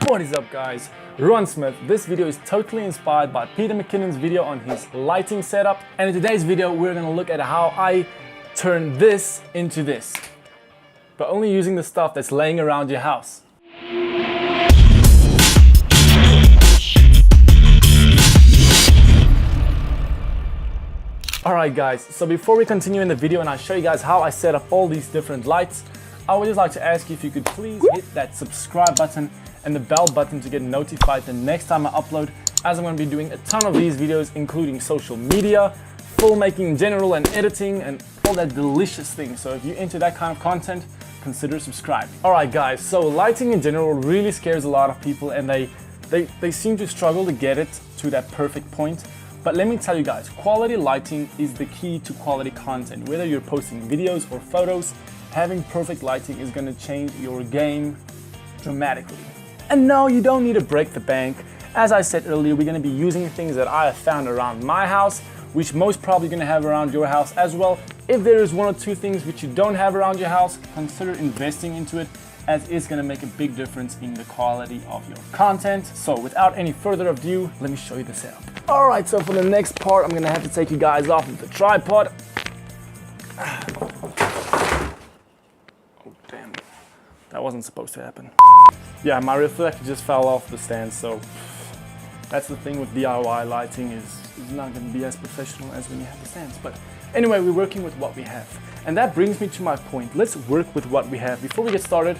What is up guys, Roan Smith. This video is totally inspired by Peter McKinnon's video on his lighting setup, and in today's video we're going to look at how I turn this into this, but only using the stuff that's laying around your house. Alright guys, so before we continue in the video and I show you guys how I set up all these different lights, I would just like to ask you if you could please hit that subscribe button and the bell button to get notified the next time I upload, as I'm going to be doing a ton of these videos including social media, filmmaking in general and editing and all that delicious things. So if you're into that kind of content, consider subscribing. Alright guys, so lighting in general really scares a lot of people and they seem to struggle to get it to that perfect point. But let me tell you guys, quality lighting is the key to quality content. Whether you're posting videos or photos, having perfect lighting is going to change your game dramatically. And no, you don't need to break the bank. As I said earlier, we're going to be using things that I have found around my house, which most probably going to have around your house as well. If there is one or two things which you don't have around your house, consider investing into it, as it's going to make a big difference in the quality of your content. So without any further ado, let me show you the setup. Alright, so for the next part, I'm going to have to take you guys off of the tripod. Oh damn, that wasn't supposed to happen. Yeah, my reflector just fell off the stand, so that's the thing with DIY lighting, is it's not going to be as professional as when you have the stands. But anyway, we're working with what we have. And that brings me to my point. Let's work with what we have. Before we get started,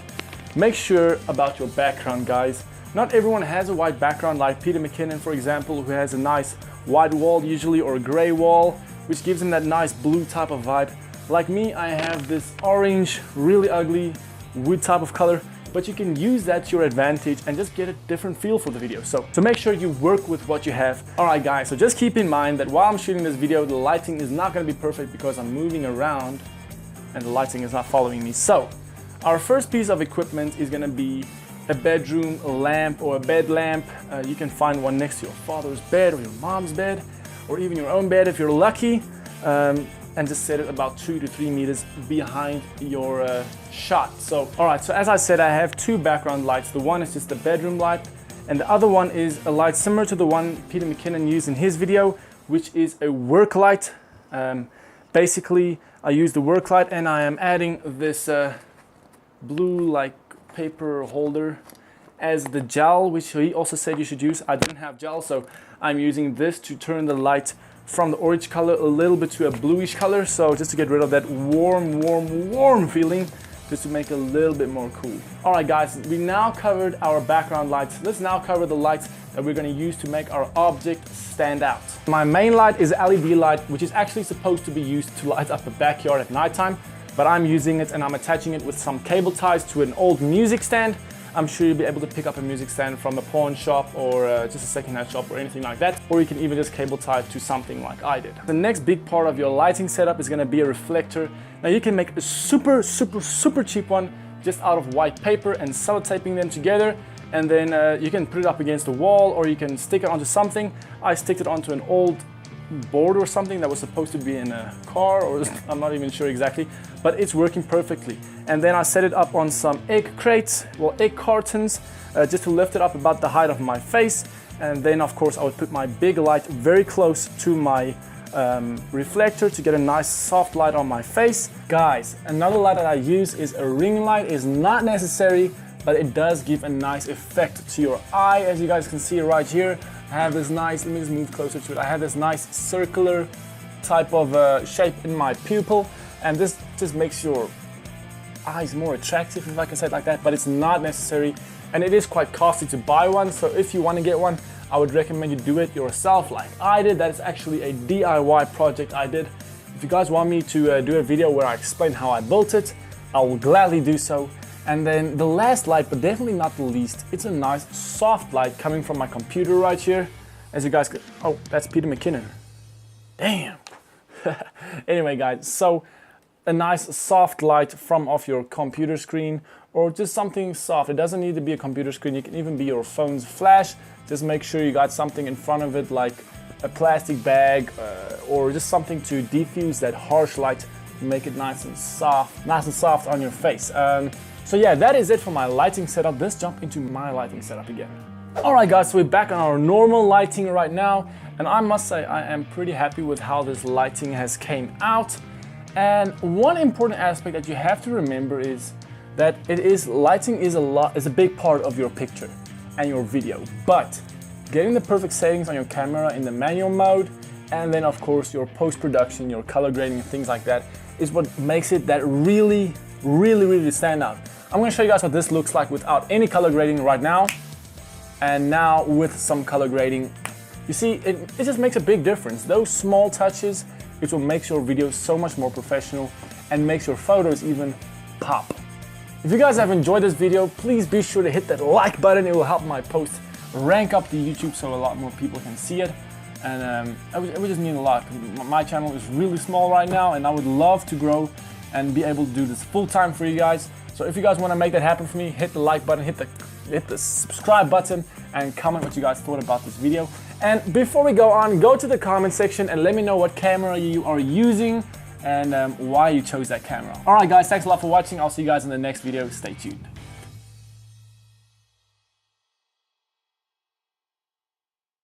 make sure about your background, guys. Not everyone has a white background like Peter McKinnon, for example, who has a nice white wall usually, or a gray wall, which gives him that nice blue type of vibe. Like me, I have this orange, really ugly wood type of color, but you can use that to your advantage and just get a different feel for the video. So make sure you work with what you have. Alright guys, so just keep in mind that while I'm shooting this video, the lighting is not going to be perfect because I'm moving around and the lighting is not following me. So our first piece of equipment is going to be a bedroom lamp or a bed lamp. You can find one next to your father's bed or your mom's bed, or even your own bed if you're lucky. And just set it about 2 to 3 meters behind your shot. So, alright, so as I said, I have two background lights. The one is just the bedroom light, and the other one is a light similar to the one Peter McKinnon used in his video, which is a work light. Basically, I use the work light and I am adding this blue like paper holder as the gel, which he also said you should use. I didn't have gel, so I'm using this to turn the light from the orange color a little bit to a bluish color, so just to get rid of that warm feeling, just to make it a little bit more cool. Alright guys, we now covered our background lights. Let's now cover the lights that we're going to use to make our object stand out. My main light is LED light, which is actually supposed to be used to light up the backyard at nighttime, but I'm using it and I'm attaching it with some cable ties to an old music stand. I'm sure you'll be able to pick up a music stand from a pawn shop or just a second-hand shop or anything like that. Or you can even just cable tie it to something like I did. The next big part of your lighting setup is going to be a reflector. Now you can make a super cheap one just out of white paper and sellotaping them together. And then you can put it up against the wall or you can stick it onto something. I sticked it onto an old board or something that was supposed to be in a car, or I'm not even sure exactly, but it's working perfectly. And then I set it up on some egg crates, well, egg cartons, just to lift it up about the height of my face. And then of course I would put my big light very close to my reflector to get a nice soft light on my face. Guys, another light that I use is a ring light. It's not necessary, but it does give a nice effect to your eye. As you guys can see right here, I have this nice, let me just move closer to it. I have this nice circular type of shape in my pupil, and this just makes your eyes more attractive, if I can say it like that, but it's not necessary, and it is quite costly to buy one. So if you want to get one, I would recommend you do it yourself like I did. That is actually a DIY project I did. If you guys want me to do a video where I explain how I built it, I will gladly do so. And then the last light, but definitely not the least, it's a nice soft light coming from my computer right here. As you guys can, oh, that's Peter McKinnon. Damn. Anyway guys, so a nice soft light from off your computer screen, or just something soft. It doesn't need to be a computer screen, it can even be your phone's flash. Just make sure you got something in front of it like a plastic bag or just something to diffuse that harsh light, make it nice and soft on your face. So yeah, that is it for my lighting setup. Let's jump into my lighting setup again. Alright guys, so we're back on our normal lighting right now, and I must say I am pretty happy with how this lighting has came out. And one important aspect that you have to remember is that lighting is a big part of your picture and your video, but getting the perfect settings on your camera in the manual mode, and then of course your post-production, your color grading and things like that is what makes it that really stand out. I'm going to show you guys what this looks like without any color grading right now, and now with some color grading. You see, it just makes a big difference. Those small touches, it will make your videos so much more professional and makes your photos even pop. If you guys have enjoyed this video, please be sure to hit that like button. It will help my post rank up to YouTube so a lot more people can see it. And it would just mean a lot. My channel is really small right now, and I would love to grow and be able to do this full time for you guys. So if you guys want to make that happen for me, hit the like button, hit the subscribe button, and comment what you guys thought about this video. And before we go on, go to the comment section and let me know what camera you are using and why you chose that camera. Alright guys, thanks a lot for watching. I'll see you guys in the next video. Stay tuned.